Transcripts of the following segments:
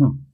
Hmm.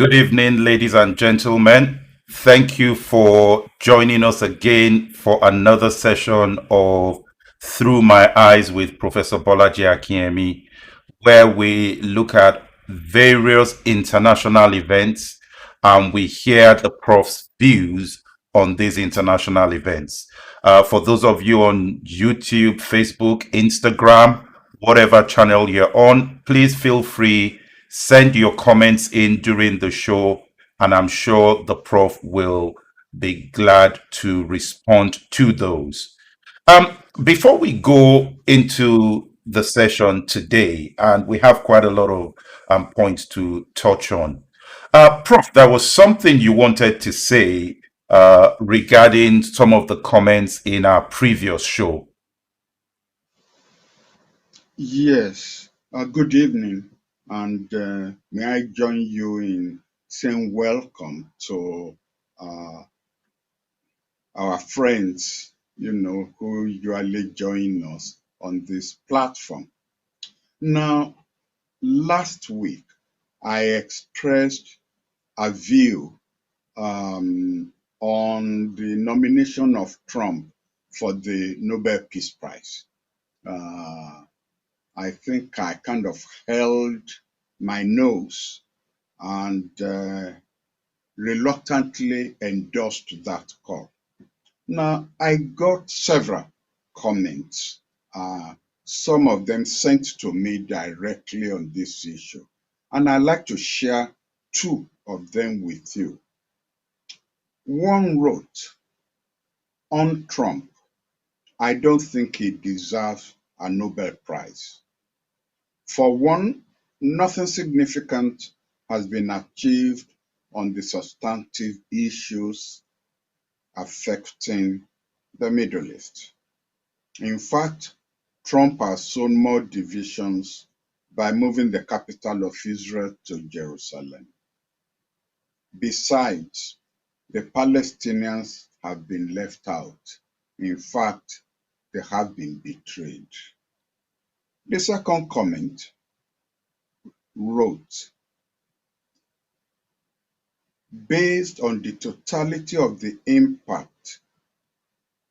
Good evening, ladies and gentlemen. Thank you for joining us again for another session of Through My Eyes with Professor Bolaji Akinyemi. where we look at various international events and we hear the Prof's views on these international events. For those of you on YouTube, Facebook, Instagram, whatever channel you're on, please feel free, send your comments in during the show, and I'm sure the Prof will be glad to respond to those. Before we go into the session today, and we have quite a lot of points to touch on, Prof, there was something you wanted to say regarding some of the comments in our previous show. Yes, good evening, and may I join you in saying welcome to uh, our friends, who usually join us on this platform. Now, last week, I expressed a view on the nomination of Trump for the Nobel Peace Prize. Uh, I think I kind of held my nose and reluctantly endorsed that call. Now, I got several comments, some of them sent to me directly on this issue, and I'd like to share two of them with you. One wrote, on Trump, I don't think he deserves a Nobel Prize. For one, nothing significant has been achieved on the substantive issues affecting the Middle East. In fact, Trump has sown more divisions by moving the capital of Israel to Jerusalem. Besides, the Palestinians have been left out. In fact, they have been betrayed. The second comment wrote, based on the totality of the impact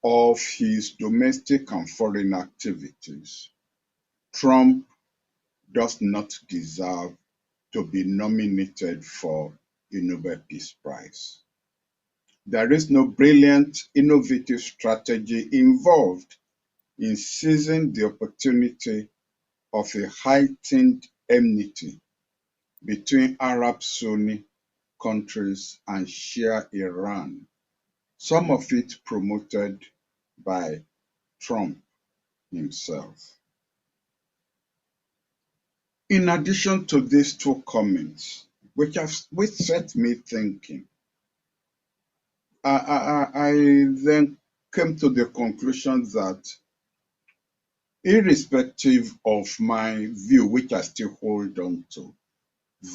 of his domestic and foreign activities, Trump does not deserve to be nominated for a Nobel Peace Prize. There is no brilliant, innovative strategy involved in seizing the opportunity of a heightened enmity between Arab Sunni countries and Shia Iran, some of it promoted by Trump himself. In addition to these two comments, which set me thinking, I then came to the conclusion that irrespective of my view, which I still hold on to,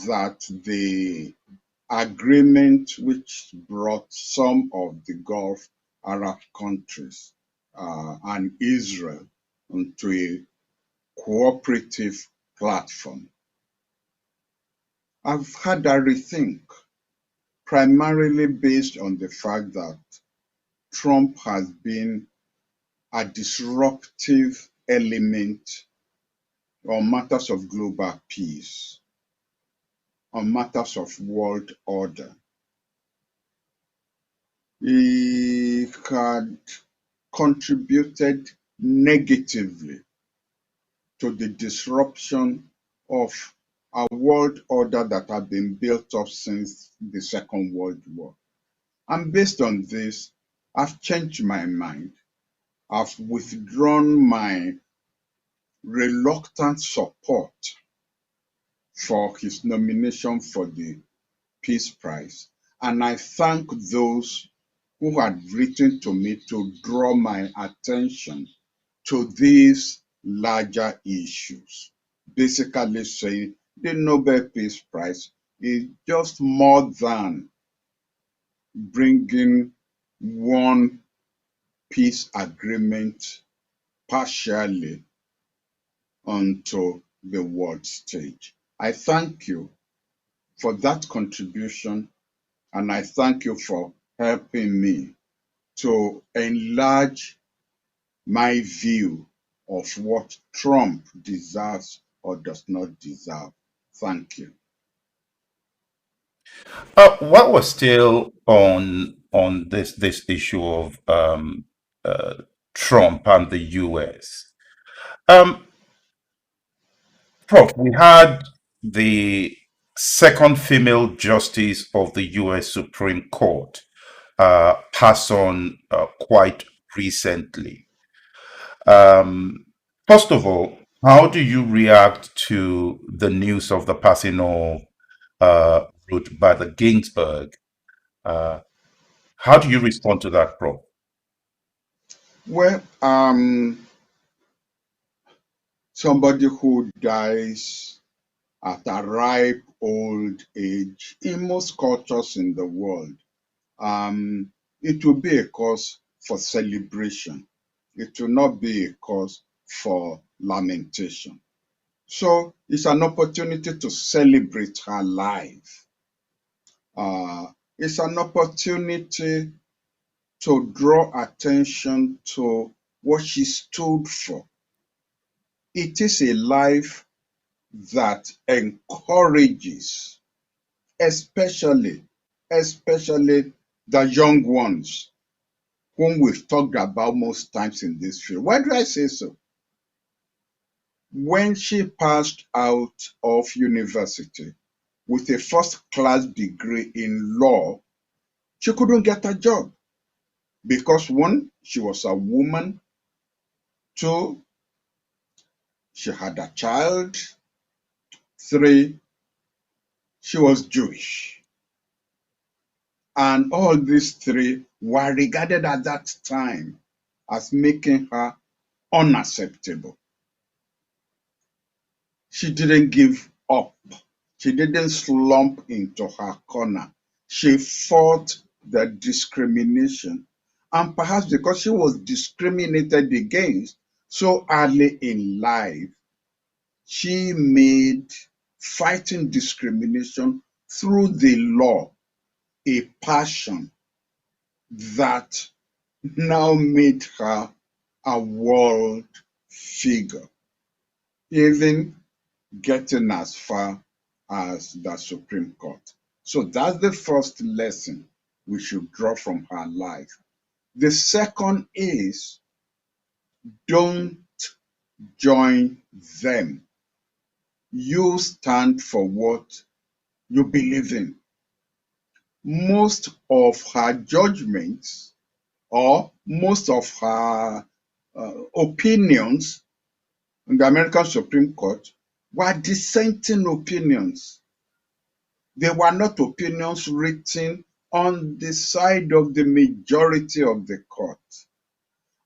that the agreement which brought some of the Gulf Arab countries and Israel onto a cooperative platform, I've had a rethink, primarily based on the fact that Trump has been a disruptive element on matters of global peace, on matters of world order. He had contributed negatively to the disruption of a world order that had been built up since the Second World War. And based on this, I've changed my mind. I've withdrawn my reluctant support for his nomination for the Peace Prize. And I thank those who had written to me to draw my attention to these larger issues. Basically saying the Nobel Peace Prize is just more than bringing one peace agreement partially onto the world stage. I thank you for that contribution, and I thank you for helping me to enlarge my view of what Trump deserves or does not deserve. Thank you. While we're still on this issue of uh, Trump and the U.S., um, Prof, we had the second female justice of the U.S. Supreme Court pass on quite recently. Um, First of all, how do you react to the news of the passing of Ruth Bader Ginsburg? Uh, how do you respond to that, Prof? Well, somebody who dies at a ripe old age in most cultures in the world, it will be a cause for celebration. It will not be a cause for lamentation. So it's an opportunity to celebrate her life. It's an opportunity to draw attention to what she stood for. It is a life that encourages, especially the young ones whom we've talked about most times in this field. Why do I say so? When she passed out of university with a first-class degree in law, she couldn't get a job because one, she was a woman, two, she had a child, three, she was Jewish. And all these three were regarded at that time as making her unacceptable. She didn't give up. She didn't slump into her corner. She fought the discrimination. And perhaps because she was discriminated against so early in life, she made fighting discrimination through the law a passion that now made her a world figure, even getting as far as the Supreme Court. So that's the first lesson we should draw from her life. The second is don't join them. You stand for what you believe in. Most of her judgments or most of her opinions in the American Supreme Court were dissenting opinions. They were not opinions written on the side of the majority of the court.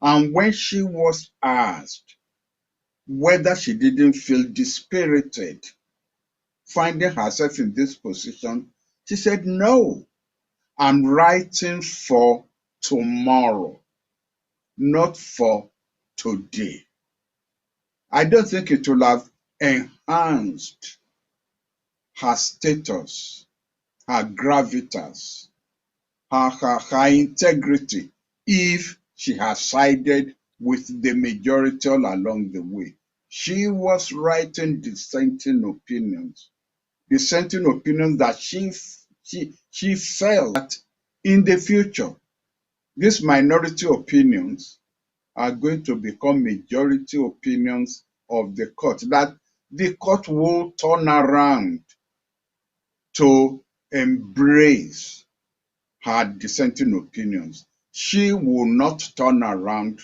And when she was asked whether she didn't feel dispirited finding herself in this position, she said, no, I'm writing for tomorrow, not for today. I don't think it will have enhanced her status, her gravitas, her integrity if she had sided with the majority all along the way. She was writing dissenting opinions that she felt that in the future, these minority opinions are going to become majority opinions of the court, that the court will turn around to embrace her dissenting opinions. She will not turn around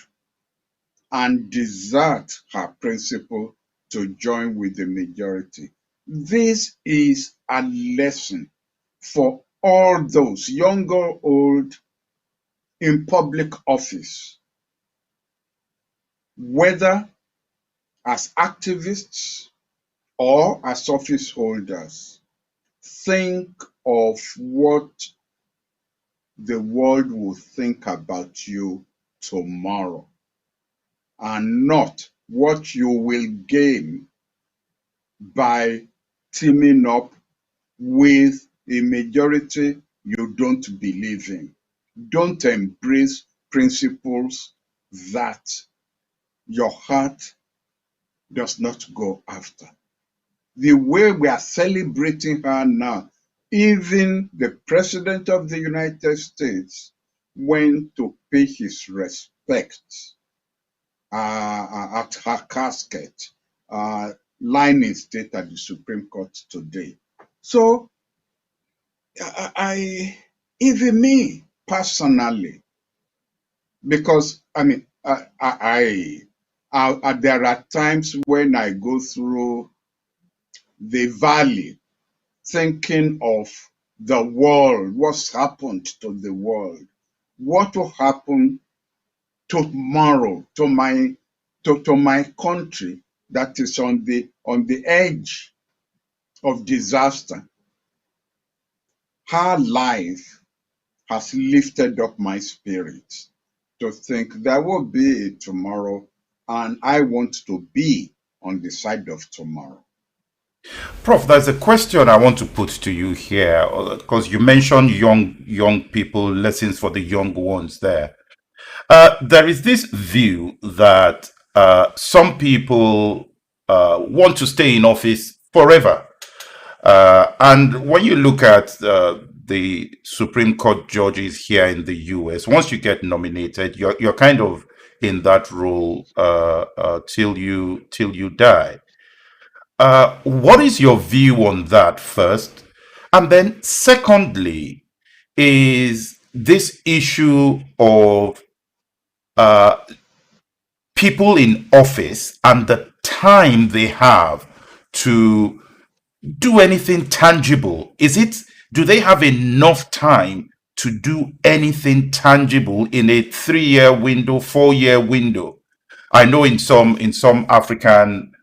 and desert her principle to join with the majority. This is a lesson for all those, young or old, in public office, whether as activists or as office holders. Think of what the world will think about you tomorrow, and not what you will gain by teaming up with a majority you don't believe in. Don't embrace principles that your heart does not go after. the way we are celebrating her now, even the President of the United States went to pay his respects at her casket, lying in state at the Supreme Court today. So, even me personally, because I mean, there are times when I go through the valley thinking of the world, what's happened to the world, what will happen tomorrow to my country that is on the edge of disaster. Her life has lifted up my spirit to think there will be a tomorrow, and I want to be on the side of tomorrow. Prof, there's a question I want to put to you here because you mentioned young people, lessons for the young ones there. There is this view that some people want to stay in office forever. And when you look at the Supreme Court judges here in the US, once you get nominated, you're kind of in that role till you die. What is your view on that first? And then secondly, is this issue of uh, people in office and the time they have to do anything tangible. Do they have enough time to do anything tangible in a 3-year window, 4-year window? I know in some African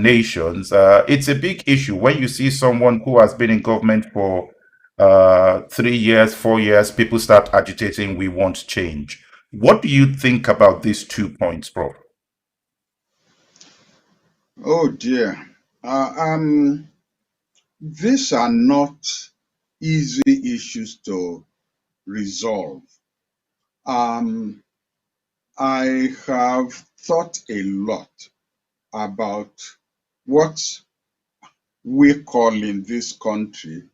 nations, it's a big issue when you see someone who has been in government for 3 years, 4 years. People start agitating. We want change. What do you think about these 2 points, Prof? Oh dear. These are not easy issues to resolve. Um, I have thought a lot about what we call in this country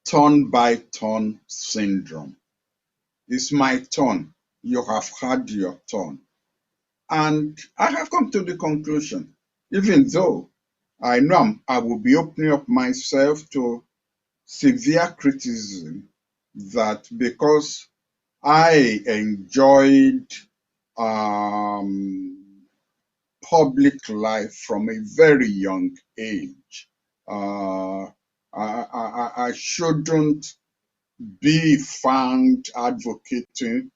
turn by turn syndrome. It's my turn. You have had your turn. And I have come to the conclusion, even though I know I will be opening up myself to severe criticism, that because I enjoyed um, public life from a very young age, I shouldn't be found advocating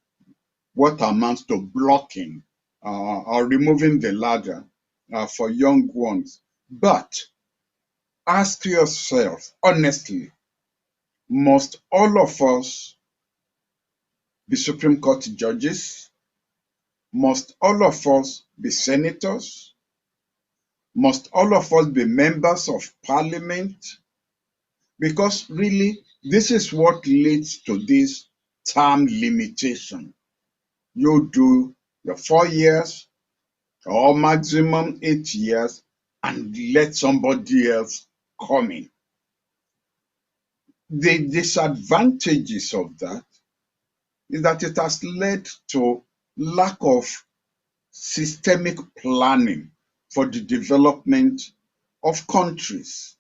what amounts to blocking or removing the ladder for young ones. But ask yourself honestly, must all of us be Supreme Court judges? Must all of us be senators? Must all of us be members of parliament? Because really, this is what leads to this term limitation. You do your 4 years or maximum 8 years and let somebody else come in. The disadvantages of that is that it has led to lack of systemic planning for the development of countries.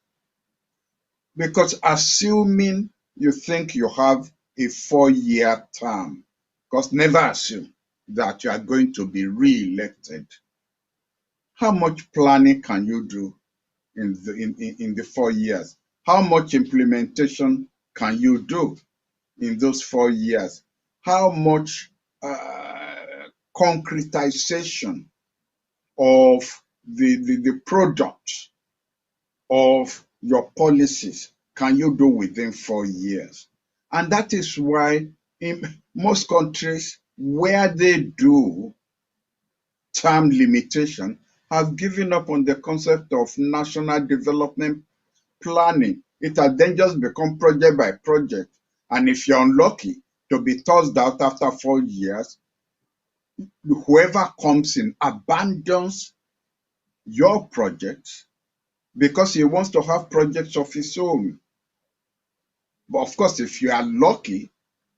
Because assuming you think you have a 4-year term, because never assume that you are going to be re-elected, how much planning can you do in the 4 years? How much implementation can you do in those 4 years? How much concretization of the product of your policies can you do within 4 years? And that is why in most countries where they do term limitation have given up on the concept of national development planning. It has then just become project by project. And if you're unlucky to be tossed out after 4 years, whoever comes in abandons your project because he wants to have projects of his own. But of course, if you are lucky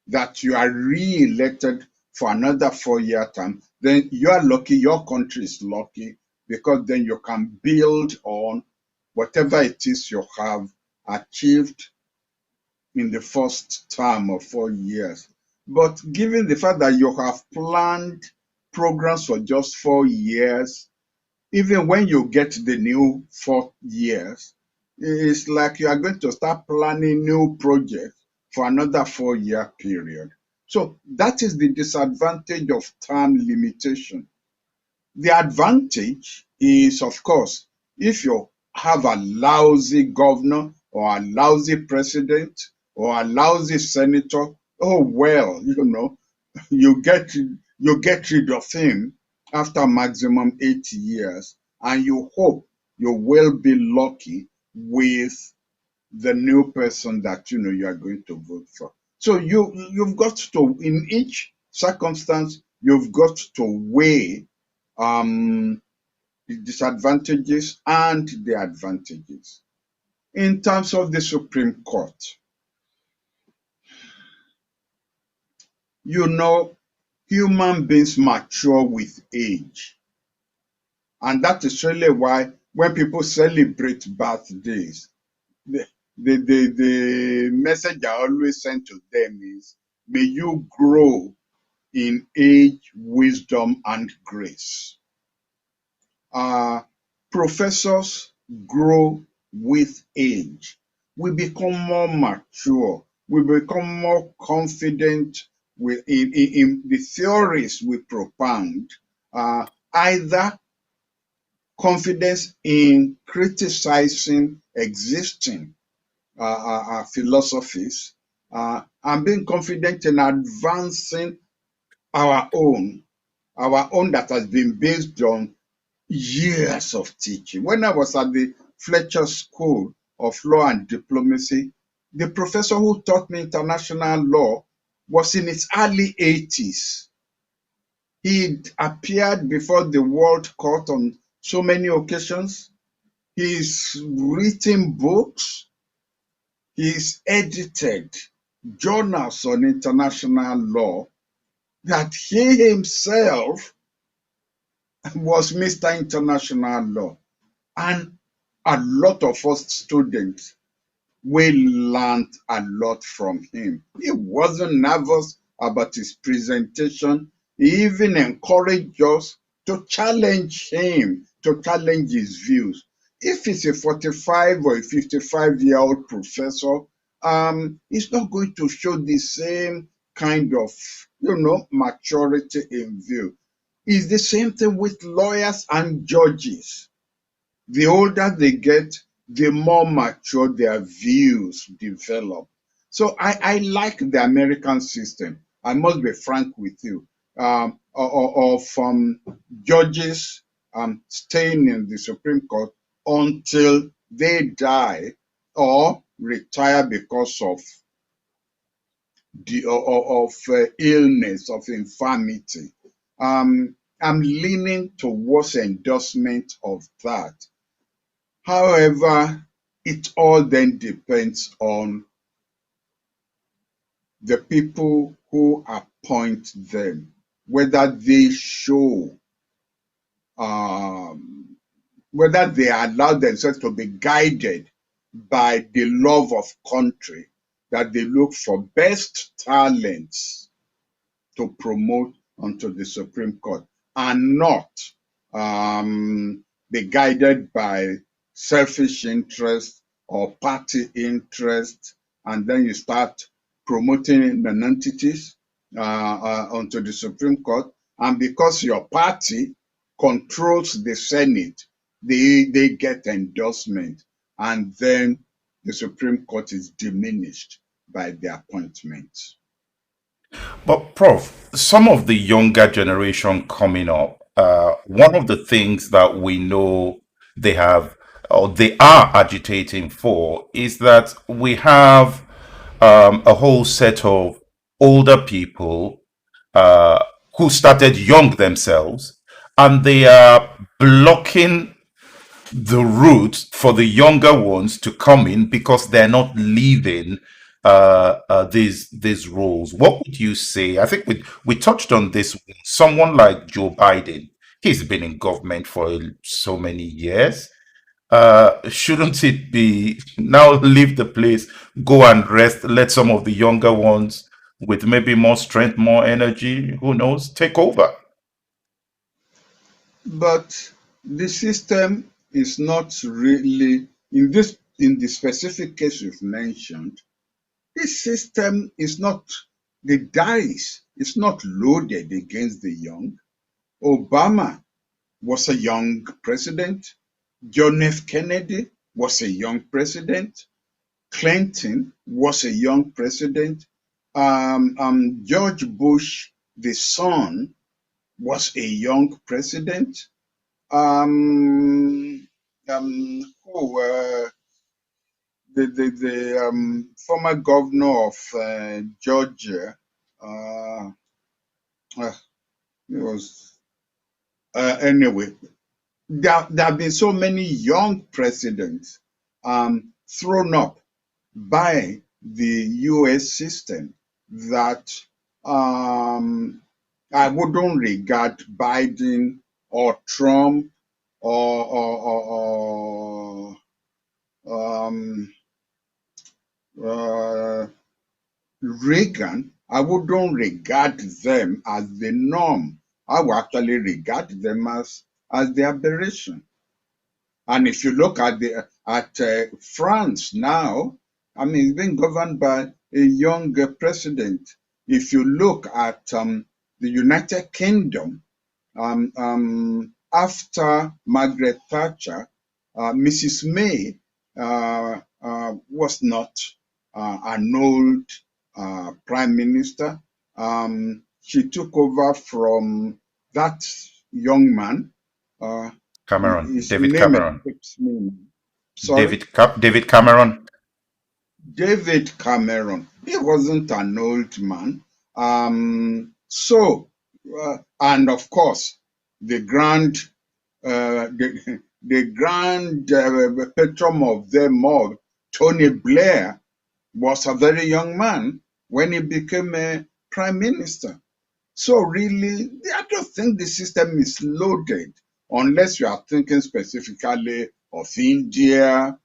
that you are re-elected for another 4-year term, then you are lucky, your country is lucky, because then you can build on whatever it is you have achieved in the first term of 4 years. But given the fact that you have planned programs for just 4 years, even when you get the new 4 years, it's like you are going to start planning new projects for another 4-year period. So that is the disadvantage of term limitation. The advantage is, of course, if you have a lousy governor or a lousy president or a lousy senator, oh well, you get rid of him after maximum 8 years, and you hope you will be lucky with the new person that you are going to vote for. So you've got to, in each circumstance, you've got to weigh the disadvantages and the advantages. In terms of the Supreme Court, human beings mature with age. And that is really why when people celebrate birthdays, the message I always send to them is, may you grow in age, wisdom, and grace. Professors grow with age. We become more mature. We become more confident in the theories we propound, either confidence in criticizing existing philosophies, and being confident in advancing our own that has been based on years of teaching. When I was at the Fletcher School of Law and Diplomacy, the professor who taught me international law was in his early 80s. He'd appeared before the World Court on so many occasions. He's written books. He's edited journals on international law that he himself was Mr. International Law. And a lot of us students, we learned a lot from him. He wasn't nervous about his presentation. He even encouraged us to challenge him, to challenge his views. If he's a 45 or a 55-year-old professor, he's not going to show the same kind of, maturity in view. It's the same thing with lawyers and judges. The older they get, the more mature their views develop. So I like the American system. I must be frank with you. Of judges staying in the Supreme Court until they die or retire because of illness, of infirmity. I'm leaning towards endorsement of that. However, it all then depends on the people who appoint them, whether they show, whether they allow themselves to be guided by the love of country, that they look for best talents to promote onto the Supreme Court, and not be guided by selfish interest or party interest, and then you start promoting non-entities onto the Supreme Court, and because your party controls the Senate, they get endorsement, and then the Supreme Court is diminished by the appointment. But Prof, some of the younger generation coming up, one of the things that we know they have or they are agitating for is that we have a whole set of older people who started young themselves, and they are blocking the route for the younger ones to come in because they're not leaving these roles. What would you say? I think we touched on this. Someone like Joe Biden, he's been in government for so many years. Shouldn't it be now leave the place, go and rest, let some of the younger ones with maybe more strength, more energy, who knows, take over? But the system is not really in the specific case you've mentioned. This system is not the dice is not loaded against the young. Obama was a young president. John F. Kennedy was a young president. Clinton was a young president. George Bush, the son, was a young president. Um, who the former governor of Georgia, uh, uh, it was anyway. There have been so many young presidents thrown up by the U.S. system that I wouldn't regard Biden or Trump or uh, Reagan. I wouldn't regard them as the norm. I would actually regard them as the aberration. And if you look at France now, I mean, it's being governed by a young president. If you look at the United Kingdom, after Margaret Thatcher, Mrs. May was not an old prime minister. She took over from that young man. Cameron, His David name Cameron, escapes me. Sorry? David Cameron. David Cameron. He wasn't an old man. And of course, the grand, the grand patron of them all, Tony Blair, was a very young man when he became a prime minister. So really, I don't think the system is loaded unless you are thinking specifically of India,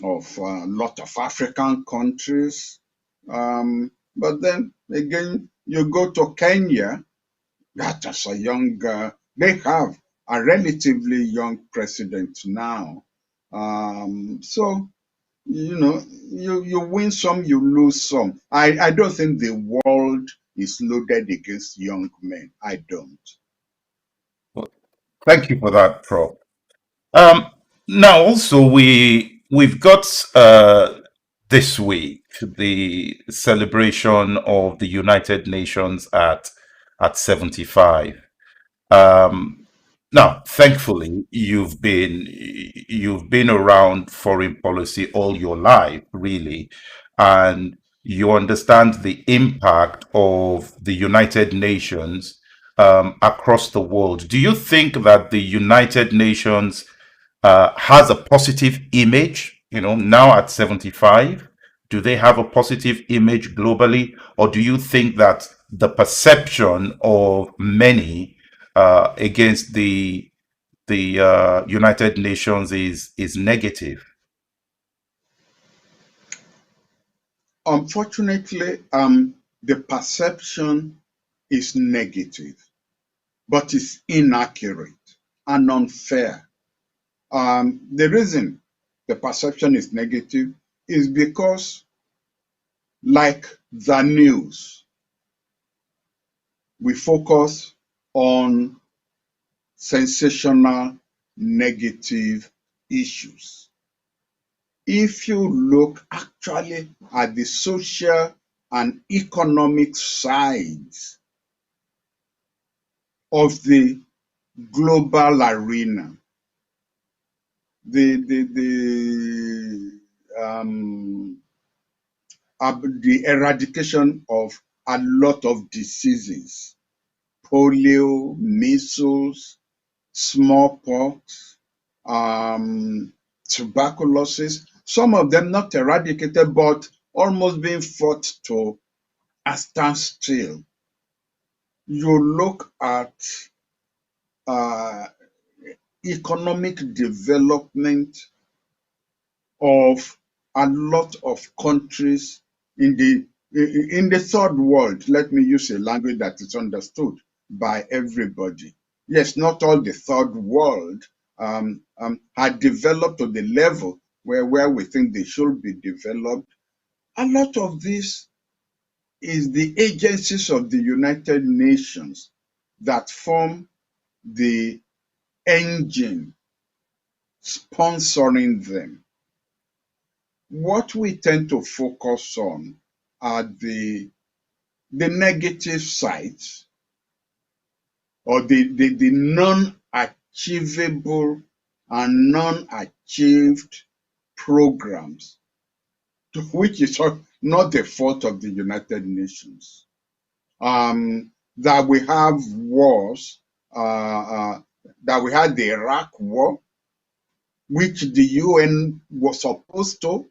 of a lot of African countries. But then again, you go to Kenya, that is a young, they have a relatively young president now. So, you win some, you lose some. I don't think the world is loaded against young men. I don't. Thank you for that, Prof. Um, Now, also we've got this week the celebration of the United Nations at 75. Um, Now, thankfully, you've been around foreign policy all your life, really, and you understand the impact of the United Nations across the world. Do you think that the United Nations has a positive image, now at 75? Do they have a positive image globally? Or do you think that the perception of many against the United Nations is negative? Unfortunately, the perception is negative, but it's inaccurate and unfair. The reason the perception is negative is because, like the news, we focus on sensational negative issues. If you look actually at the social and economic sides of the global arena, the eradication of a lot of diseases, polio, measles, smallpox, tuberculosis, some of them not eradicated, but almost being fought to a standstill. You look at uh, economic development of a lot of countries in the third world. Let me use a language that is understood by everybody. Yes, not all the third world had developed to the level where we think they should be developed. A lot of this is the agencies of the United Nations that form the engine sponsoring them. What we tend to focus on are the negative sides or the non-achievable and non-achieved programs, to which is not the fault of the United Nations. That we have wars, that we had the Iraq War, which the UN was supposed to.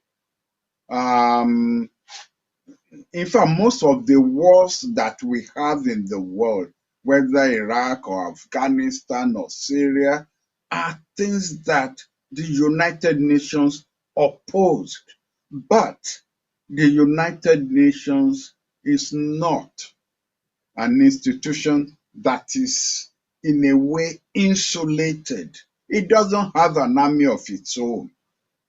In fact, most of the wars that we have in the world, whether Iraq or Afghanistan or Syria, are things that the United Nations opposed. But the United Nations is not an institution that is in a way insulated. It doesn't have an army of its own,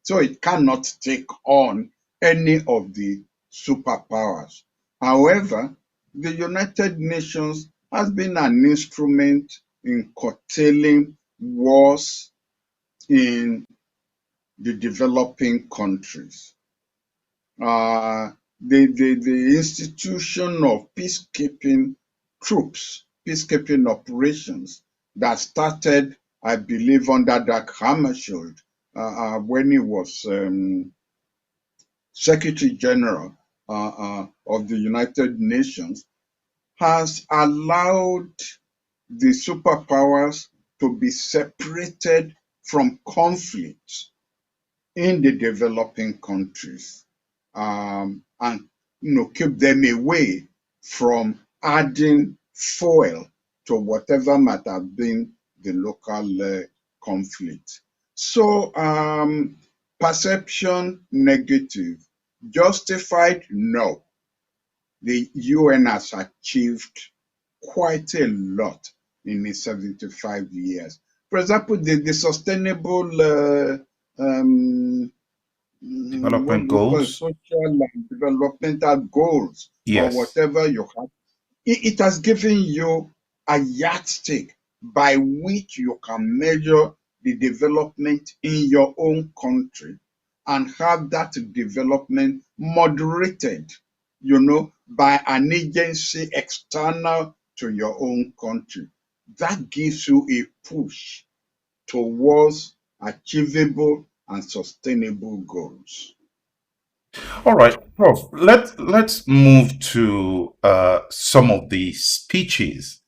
so it cannot take on any of the superpowers. However, the United Nations has been an instrument in curtailing wars in the developing countries. The institution of peacekeeping troops, peacekeeping operations that started, I believe, under Dag Hammarskjöld when he was Secretary General of the United Nations, has allowed the superpowers to be separated from conflicts in the developing countries, and keep them away from adding fuel to whatever might have been the local conflict. So perception negative, justified no. The UN has achieved quite a lot in its 75 years. For example, the sustainable what Development we call goals. social and developmental goals, or Yes. whatever you have, it has given you a yardstick by which you can measure the development in your own country and have that development moderated, by an agency external to your own country. That gives you a push towards achievable and sustainable goals. All right, Prof. Let's move to some of the speeches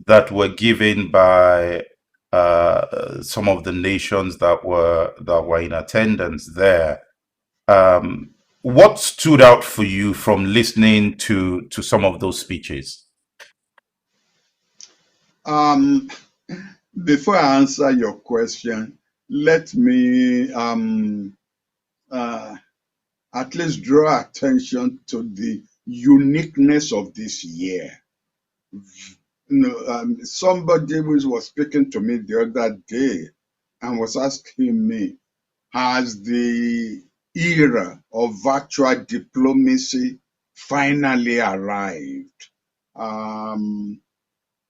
that were given by some of the nations that were in attendance there. What stood out for you from listening to some of those speeches? Um, Before I answer your question, let me uh, at least draw attention to the uniqueness of this year. Somebody who was speaking to me the other day and was asking me, has the era of virtual diplomacy finally arrived?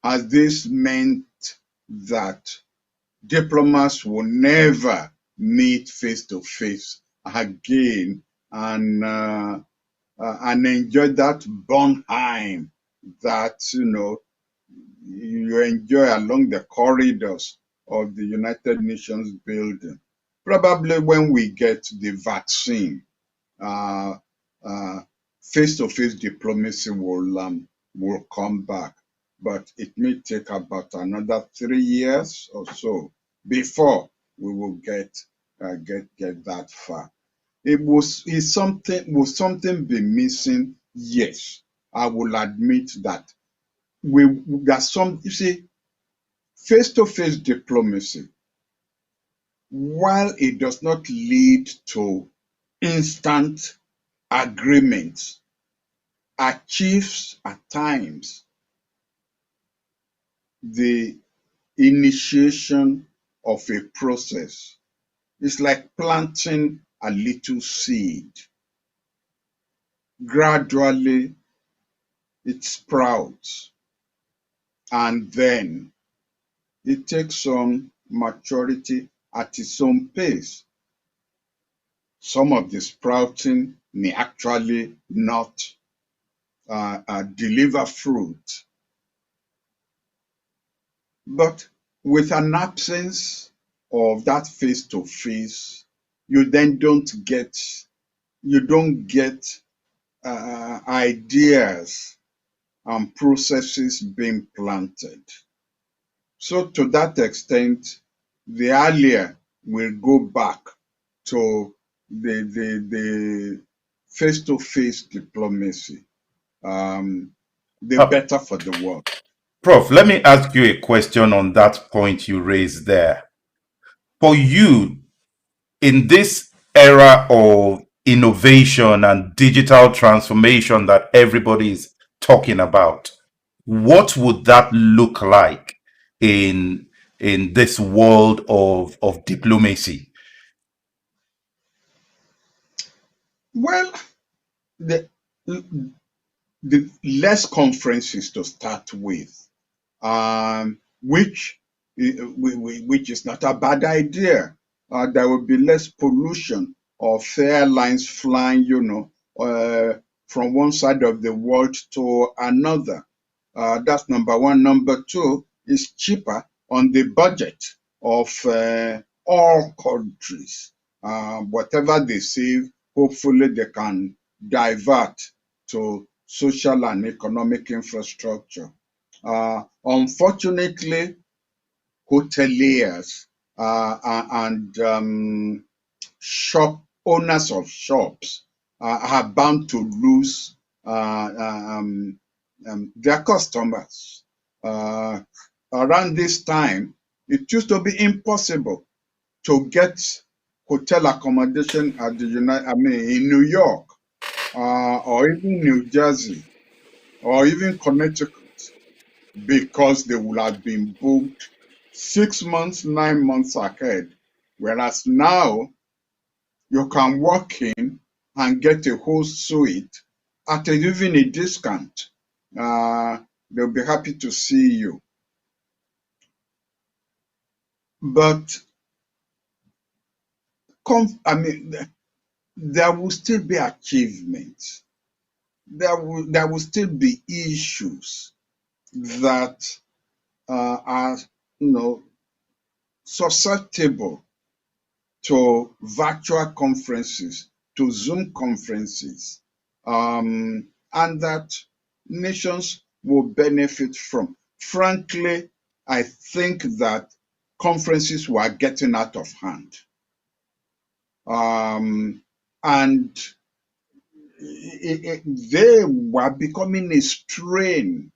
Has this meant that diplomats will never meet face to face again and enjoy that Bonheim that you enjoy along the corridors of the United Nations building? Probably when we get the vaccine, uh, uh, face-to-face diplomacy will come back, but it may take about another 3 years or so before we will get that far. Will something be missing? Yes, I will admit that. There's some, you see, face-to-face diplomacy, while it does not lead to instant agreement, achieves at times the initiation of a process. It's like planting a little seed. Gradually, it sprouts, and then it takes some maturity at its own pace. Some of the sprouting may actually not deliver fruit. But with an absence of that face-to-face, you then don't get ideas and processes being planted. So to that extent, the earlier will go back to the face-to-face diplomacy, the better for the world. Prof, let me ask you a question on that point you raised there. For you, in this era of innovation and digital transformation that everybody is talking about, what would that look like in this world of diplomacy? Well, the less conferences to start with, which is not a bad idea. There will be less pollution of airlines flying, from one side of the world to another. That's number one. Number two, is cheaper on the budget of all countries. Whatever they save, hopefully they can divert to social and economic infrastructure. Unfortunately, hoteliers and owners of shops are bound to lose their customers. Around this time, it used to be impossible to get hotel accommodation at in New York, or even New Jersey, or even Connecticut, because they would have been booked 6 months, 9 months ahead. Whereas now, you can walk in and get a whole suite at even a discount. They'll be happy to see you. But there will still be achievements. There will still be issues that are, susceptible to virtual conferences, to Zoom conferences, and that nations will benefit from. Frankly, I think that conferences were getting out of hand. And they were becoming a strain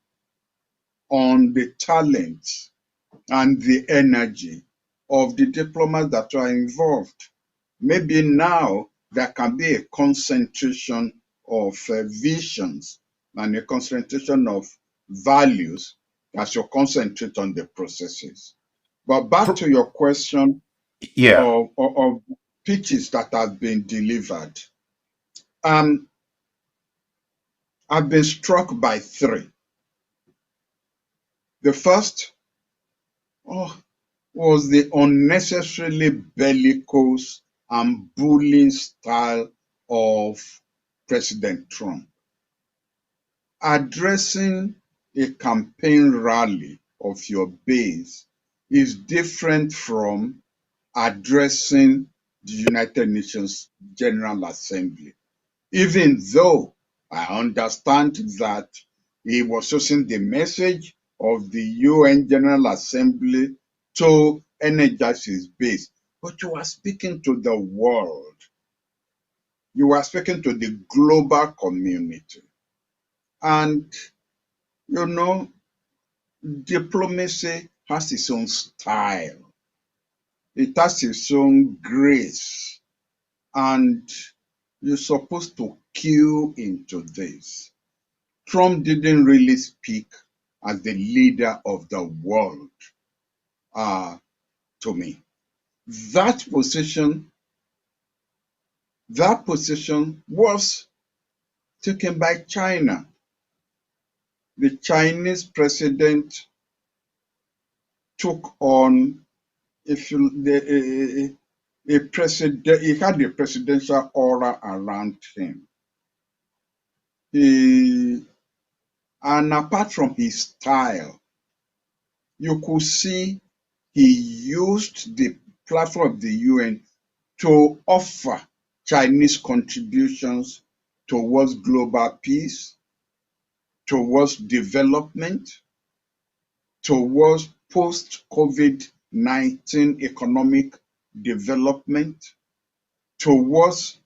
on the talent and the energy of the diplomats that are involved. Maybe now there can be a concentration of visions and a concentration of values as you concentrate on the processes. But back to your question of pitches that have been delivered. I've been struck by three. The first was the unnecessarily bellicose and bullying style of President Trump. Addressing a campaign rally of your base is different from addressing the United Nations General Assembly. Even though I understand that he was using the message of the UN General Assembly to energize his base. but you are speaking to the world. You are speaking to the global community. And, you know, diplomacy has its own style. It has its own grace. And you're supposed to cue into this. Trump didn't really speak as the leader of the world to me. That position was taken by China. The Chinese president took on if you, a president, he had a presidential aura around him. And apart from his style, you could see he used the platform of the UN to offer Chinese contributions towards global peace, towards development, towards post-COVID-19 economic development, towards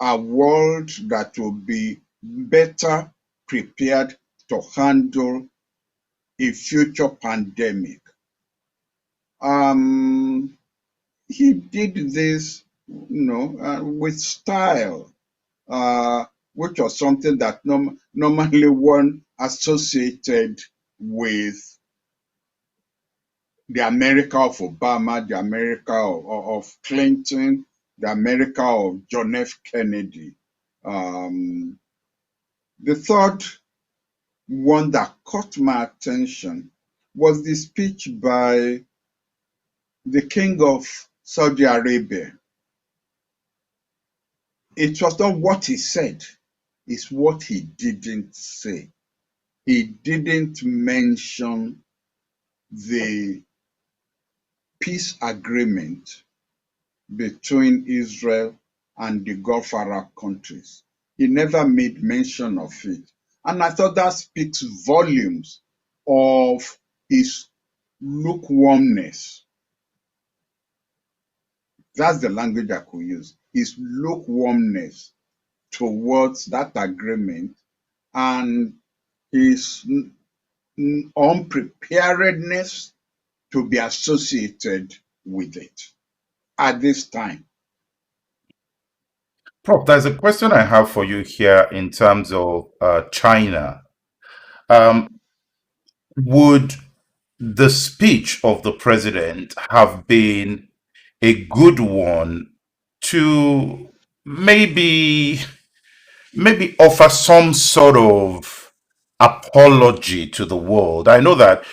a world that will be better prepared to handle a future pandemic. He did this, with style, which was something that normally one associated with the America of Obama, the America of Clinton, the America of John F. Kennedy. The third one that caught my attention was the speech by the King of Saudi Arabia. It was not what he said, it's what he didn't say. He didn't mention the peace agreement between Israel and the Gulf Arab countries. He never made mention of it. And I thought that speaks volumes of his lukewarmness. That's the language I could use. His lukewarmness towards that agreement and his unpreparedness to be associated with it at this time. Prof, there's a question I have for you here in terms of China. Would the speech of the president have been a good one to maybe offer some sort of apology to the world? I know that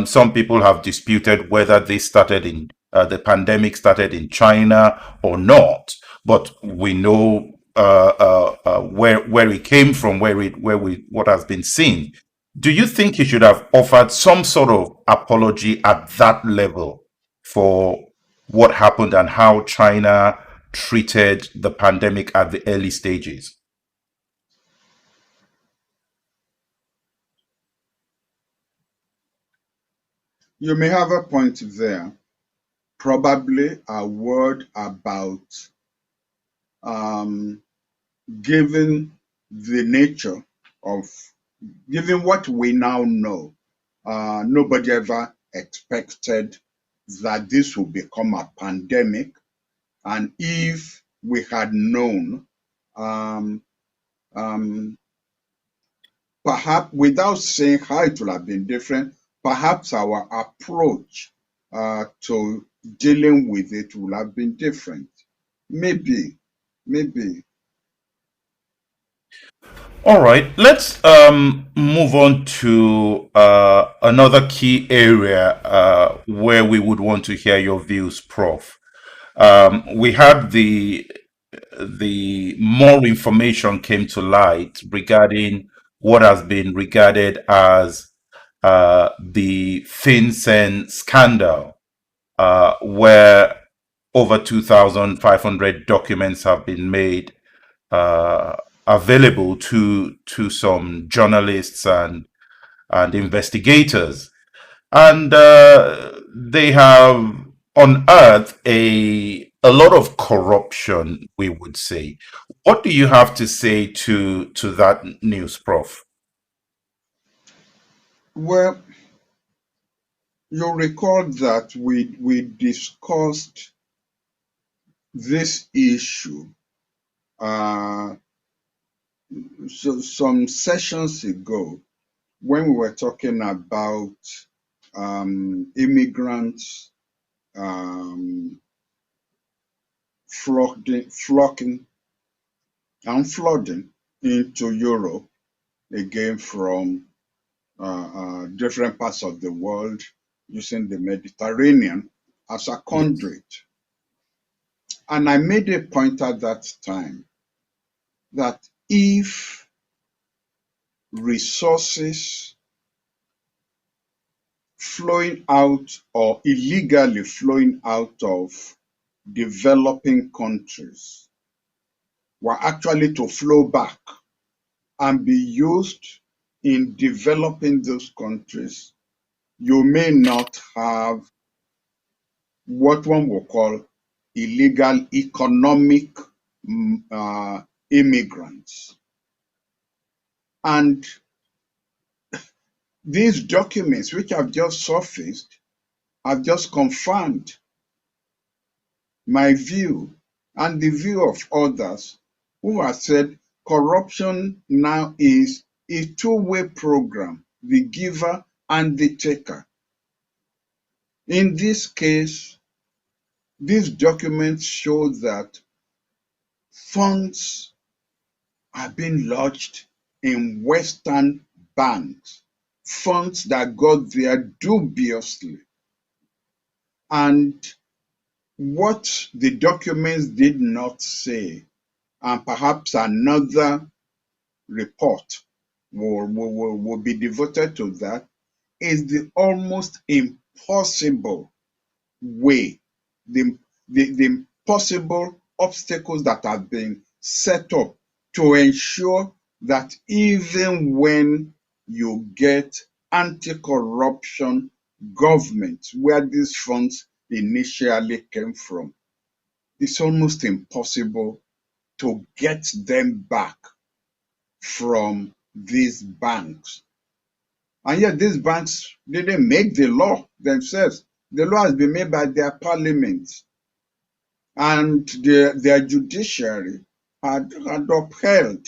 some people have disputed whether this started in the pandemic started in China or not, but we know where it came from, what has been seen. Do you think he should have offered some sort of apology at that level for what happened and how China treated the pandemic at the early stages? You may have a point there. Probably a word about given the nature of, given what we now know, nobody ever expected that this would become a pandemic. And if we had known, perhaps without saying how it would have been different, perhaps our approach to dealing with it would have been different. Maybe. All right, let's move on to another key area where we would want to hear your views, Prof. We had the more information came to light regarding what has been regarded as the FinCEN scandal, where over 2,500 documents have been made available to some journalists and investigators, and they have unearth a lot of corruption, we would say. What do you have to say to that news, Prof? Well, you recall that we discussed this issue uh, some sessions ago when we were talking about immigrants um, flocking and flooding into Europe again from different parts of the world using the Mediterranean as a Yes. conduit. And I made a point at that time that if resources flowing out or illegally flowing out of developing countries were actually to flow back and be used in developing those countries, you may not have what one will call illegal economic immigrants. And these documents, which have just surfaced, have just confirmed my view and the view of others who have said corruption now is a two-way program, the giver and the taker. In this case, these documents show that funds are being lodged in Western banks, funds that got there dubiously. And what the documents did not say, and perhaps another report will be devoted to that, is the almost impossible way, the, the impossible obstacles that have been set up to ensure that even when you get anti-corruption governments where these funds initially came from, it's almost impossible to get them back from these banks. And yet these banks didn't make the law themselves. The law has been made by their parliaments, and their judiciary had upheld,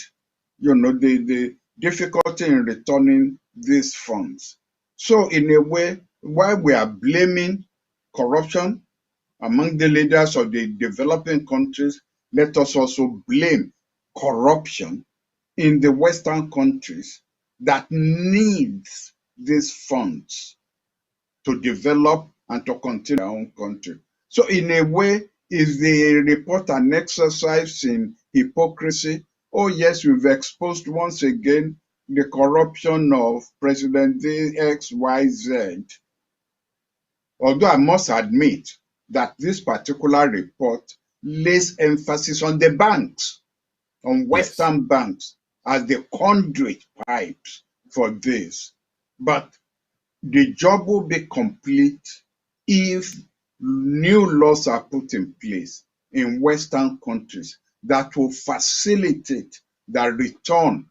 the difficulty in returning these funds. So in a way, while we are blaming corruption among the leaders of the developing countries, let us also blame corruption in the Western countries that needs these funds to develop and to continue their own country. So in a way, is the report an exercise in hypocrisy? Oh yes, we've exposed once again the corruption of President XYZ. Although I must admit that this particular report lays emphasis on the banks, on Yes. Western banks as the conduit pipes for this. But the job will be complete if new laws are put in place in Western countries that will facilitate the return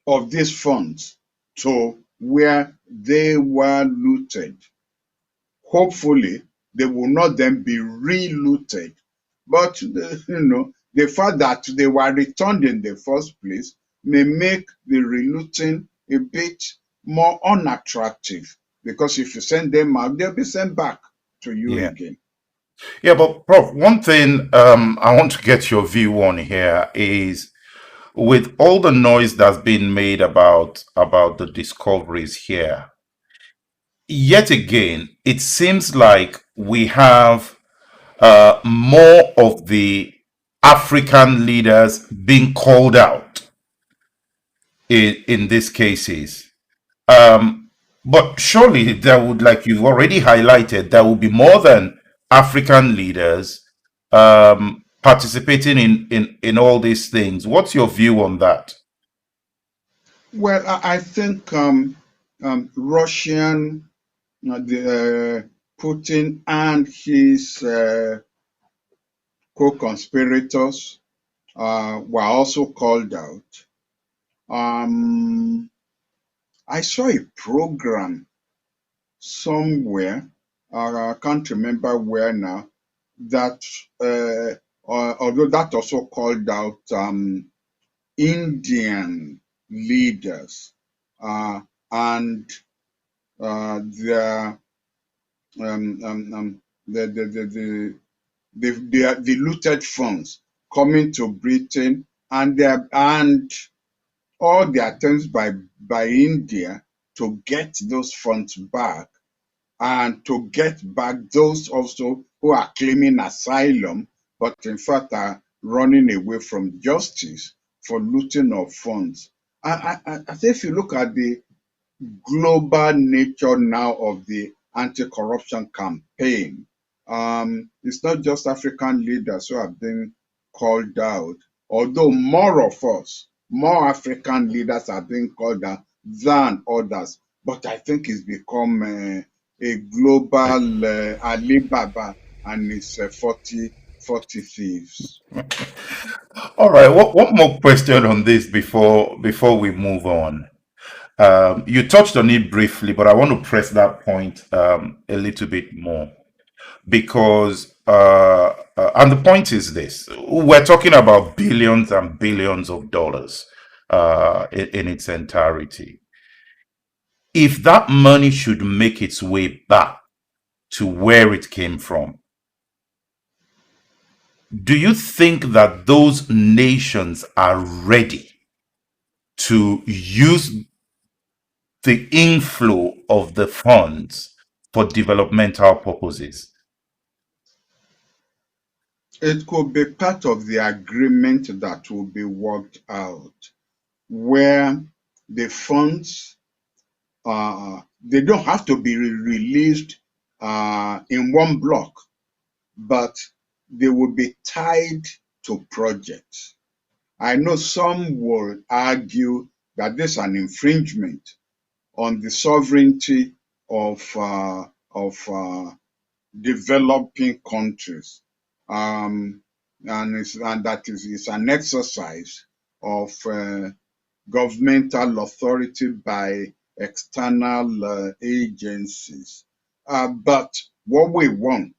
of these funds to where they were looted. Hopefully, they will not then be re-looted. But the fact that they were returned in the first place may make the relooting a bit more unattractive, because if you send them out, they'll be sent back to you Yeah. again. Yeah, but Prof, one thing I want to get your view on here is with all the noise that's been made about the discoveries here, yet again, it seems like we have more of the African leaders being called out in these cases. But surely there would, like you've already highlighted, there will be more than African leaders participating in all these things. What's your view on that? Well, I think Russian, the Putin and his co-conspirators were also called out. I saw a program somewhere, I can't remember where now, that although that also called out Indian leaders and their the looted funds coming to Britain, and all the attempts by India to get those funds back and to get back those also who are claiming asylum, but in fact are running away from justice for looting of funds. I think if you look at the global nature now of the anti-corruption campaign, it's not just African leaders who have been called out, although more African leaders have been called out than others. But I think it's become a global Alibaba and its 40 thieves. All right. One more question on this before we move on. You touched on it briefly, but I want to press that point a little bit more because, and the point is this: we're talking about billions and billions of dollars in its entirety. If that money should make its way back to where it came from, do you think that those nations are ready to use the inflow of the funds for developmental purposes? It could be part of the agreement that will be worked out, where the funds they don't have to be released in one block, but they will be tied to projects. I know some will argue that this is an infringement on the sovereignty of developing countries, and that is an exercise of governmental authority by external agencies. But what we want,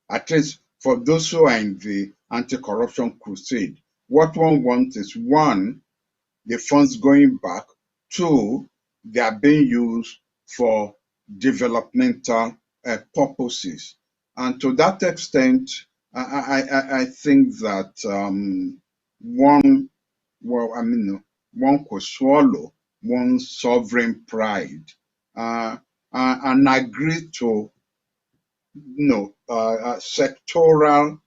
at least for those who are in the anti-corruption crusade, what one wants is, one, the funds going back; two, they are being used for developmental purposes. And to that extent, I think that one, well, I mean, one could swallow one's sovereign pride and agree to sectoral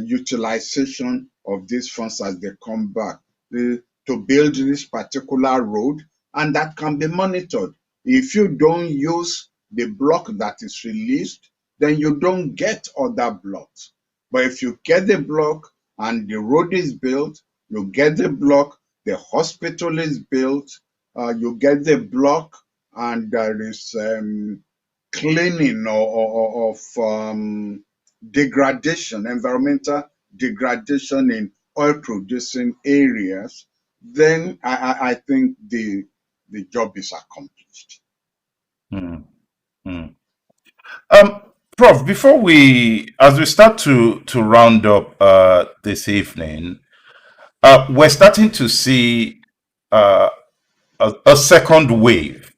utilization of these funds as they come back to build this particular road, and that can be monitored. If you don't use the block that is released, then you don't get other blocks. But if you get the block and the road is built, you get the block, the hospital is built, you get the block, and there is cleaning of degradation, environmental degradation in oil producing areas, then I think the job is accomplished. Hmm. Hmm. Prof, as we start to round up this evening, we're starting to see uh, a second wave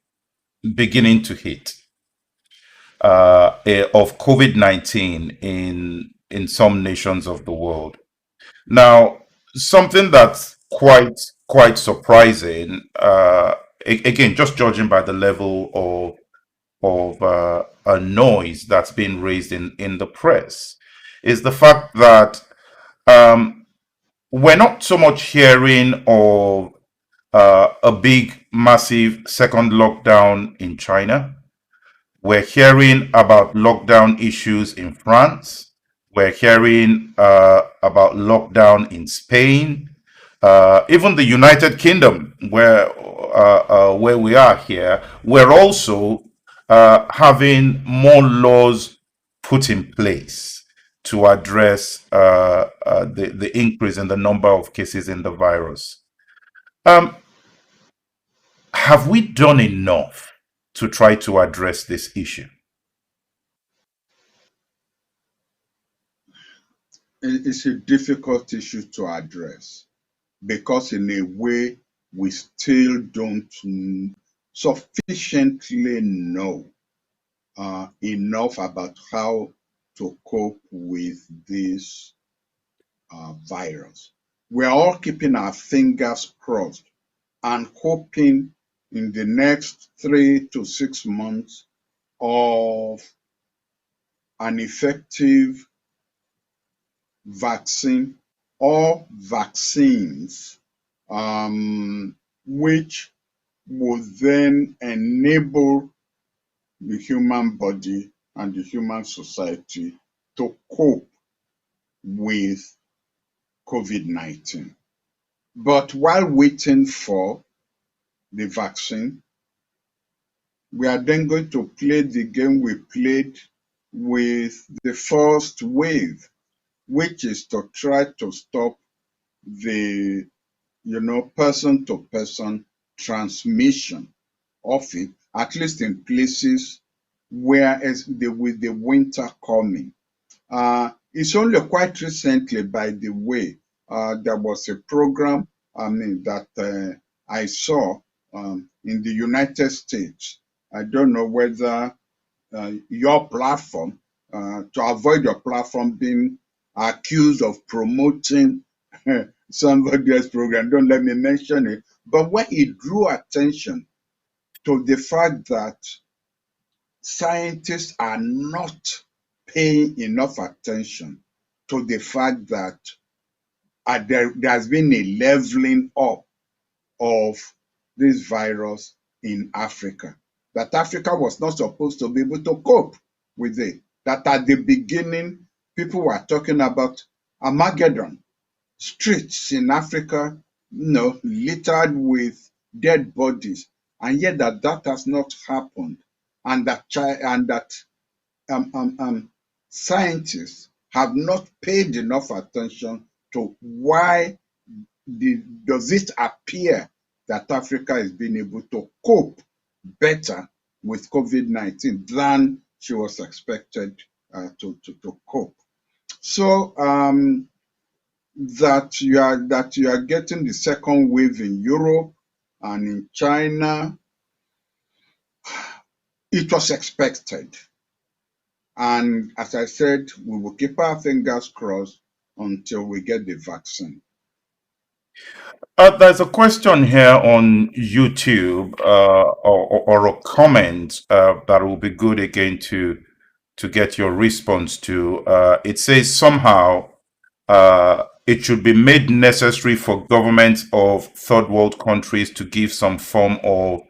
beginning to hit of COVID-19 in some nations of the world. Now, something that's quite surprising, again, just judging by the level of a noise that's been raised in the press, is the fact that um, we're not so much hearing of a big, massive second lockdown in China. We're hearing about lockdown issues in France. We're hearing about lockdown in Spain, even the United Kingdom, where we are here. We're also having more laws put in place to address the increase in the number of cases in the virus. Um, have we done enough to try to address this issue? It's a difficult issue to address because, in a way, we still don't sufficiently know enough about how to cope with this virus. We're all keeping our fingers crossed and hoping in the next 3 to 6 months of an effective vaccine or vaccines, which would then enable the human body and the human society to cope with COVID-19. But while waiting for the vaccine, we are then going to play the game we played with the first wave, which is to try to stop the person-to-person transmission of it, at least in places where with the winter coming. It's only quite recently, by the way, there was a program, that I saw in the United States. I don't know whether your platform, to avoid your platform being accused of promoting somebody else's program, don't let me mention it, but where it drew attention to the fact that scientists are not paying enough attention to the fact that there has been a leveling up of this virus in Africa. That Africa was not supposed to be able to cope with it. That at the beginning, people were talking about Armageddon, streets in Africa, littered with dead bodies, and yet that has not happened, and that scientists have not paid enough attention to why does it appear that Africa is being able to cope better with COVID-19 than she was expected to cope. So that you are getting the second wave in Europe and in China, it was expected. And as I said, we will keep our fingers crossed until we get the vaccine. There's a question here on YouTube, or a comment that will be good again to get your response to. It says somehow it should be made necessary for governments of third world countries to give some form of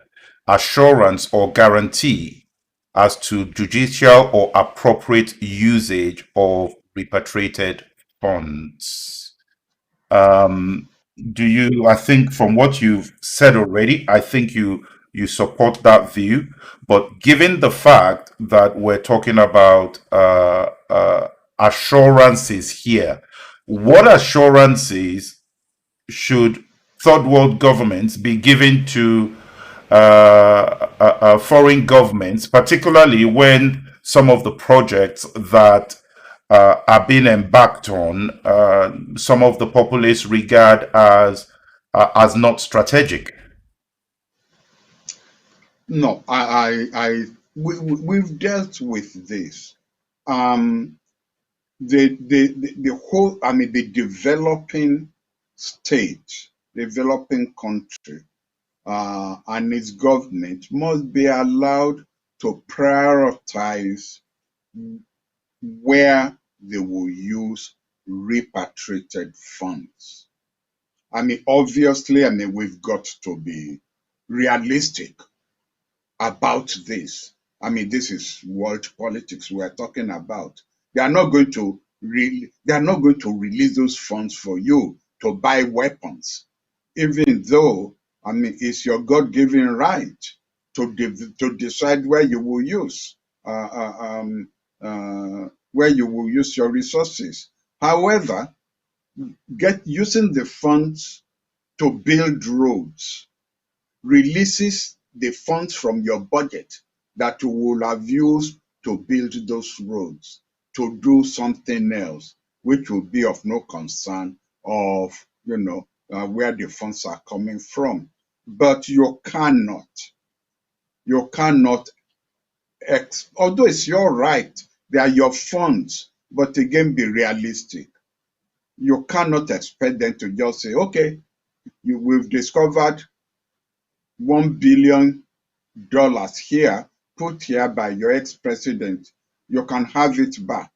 assurance or guarantee as to judicial or appropriate usage of repatriated funds. I think from what you've said already, I think you support that view. But given the fact that we're talking about assurances here, what assurances should third world governments be giving to foreign governments, particularly when some of the projects that are being embarked on, some of the populists regard as not strategic? No, we've dealt with this. The whole, the developing state, developing country, and its government must be allowed to prioritize where they will use repatriated funds. Obviously, we've got to be realistic about this. This is world politics we're talking about. They are not going to release those funds for you to buy weapons, even though it's your God-given right to decide where you will use where you will use your resources. However, using the funds to build roads releases the funds from your budget that you will have used to build those roads to do something else, which will be of no concern of, where the funds are coming from. But you cannot, although it's your right, they are your funds, but again, be realistic. You cannot expect them to just say, okay, we've discovered $1 billion here, put here by your ex-president. You can have it back,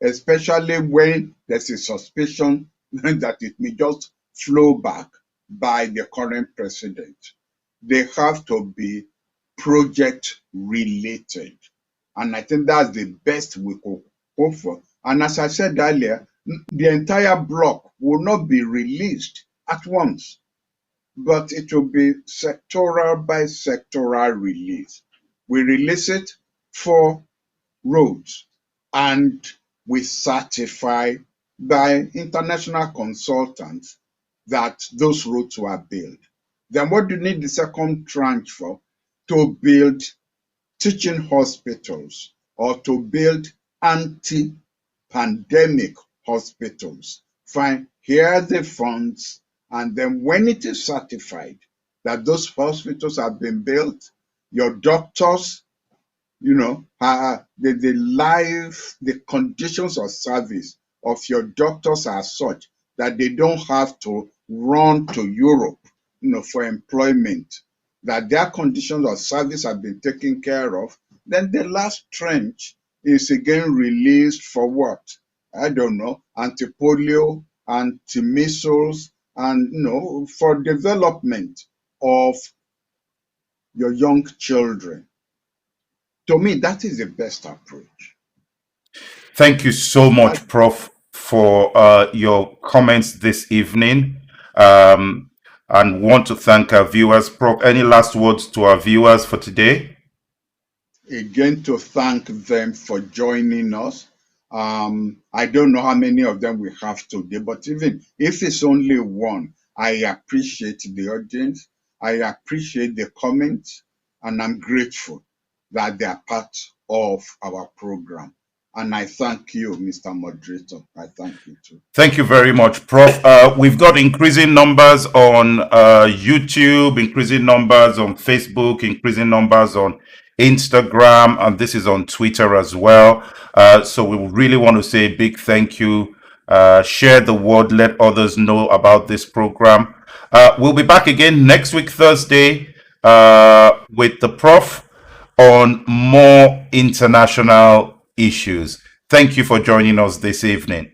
especially when there's a suspicion that it may just flow back by the current president. They have to be project related. And I think that's the best we could hope for. And as I said earlier, the entire block will not be released at once, but it will be sectoral by sectoral release. We release it for roads and we certify by international consultants that those roads were built. Then what do you need the second tranche for? To build teaching hospitals or to build anti-pandemic hospitals. Fine, here are the funds, and then when it is certified that those hospitals have been built, your doctors, the conditions of service of your doctors are such that they don't have to run to Europe, for employment, that their conditions of service have been taken care of. Then the last trench is again released for what? I don't know, anti-polio, anti-measles, and for development of your young children. To me, that is the best approach. Thank you so much, Prof, for your comments this evening. And want to thank our viewers. Prof, any last words to our viewers for today? Again, to thank them for joining us. I don't know how many of them we have today, but even if it's only one, I appreciate the audience. I appreciate the comments, and I'm grateful that they are part of our program. And I thank you, Mr. Moderator. I thank you too. Thank you very much, Prof. We've got increasing numbers on YouTube, increasing numbers on Facebook, increasing numbers on Instagram, and this is on Twitter as well. So we really want to say a big thank you. Share the word, let others know about this program. We'll be back again next week, Thursday, with the Prof on more international issues. Thank you for joining us this evening.